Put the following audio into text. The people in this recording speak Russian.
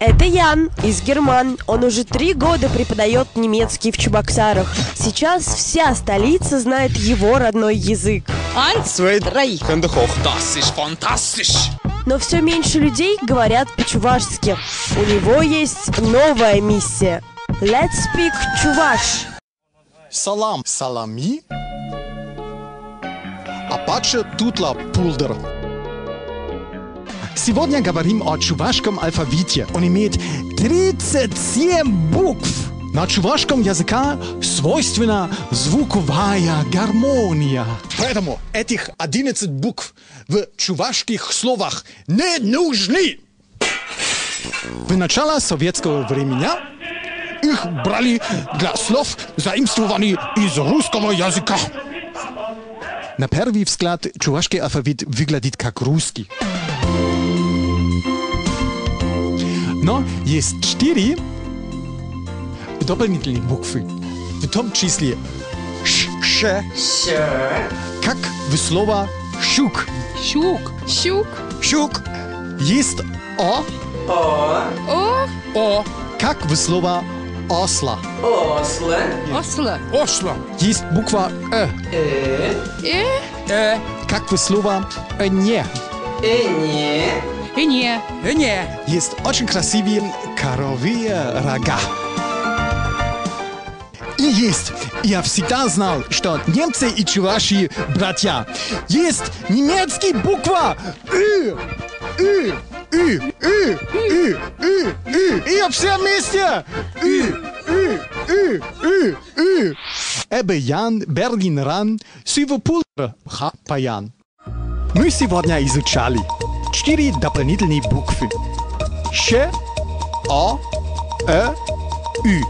Это Ян из Герман. Он уже 3 года преподает немецкий в Чебоксарах. Сейчас вся столица знает его родной язык. 1, 2, 3. Hände hoch. Das ist fantastisch. Но все меньше людей говорят по-чувашски. У него есть новая миссия. Let's speak чуваш. Салам, салами. Апаче тутла пулдер. Сегодня говорим о чувашском алфавите. Он имеет 37 букв. На чувашском языке свойственна звуковая гармония. Поэтому этих 11 букв в чувашских словах не нужны. В начале советского времени их брали для слов, заимствованных из русского языка. На первый взгляд чувашский алфавит выглядит как русский. Но есть 4 дополнительных буквы, в том числе ш, как в слове щук. Щук. Щук. Щук. Есть о, как в слове осла. Осла. Oslo. Есть буква как в слове не. И не. Есть очень красивые коровьи рога. И есть. Я всегда знал, что немцы и чуваши братья. Есть немецкий буква И все вместе. Эбе Ян, Берлин Ран, Сивопулр Хапаян. Мы сегодня изучали 4 дополнительные буквы. Ш, О, Ü.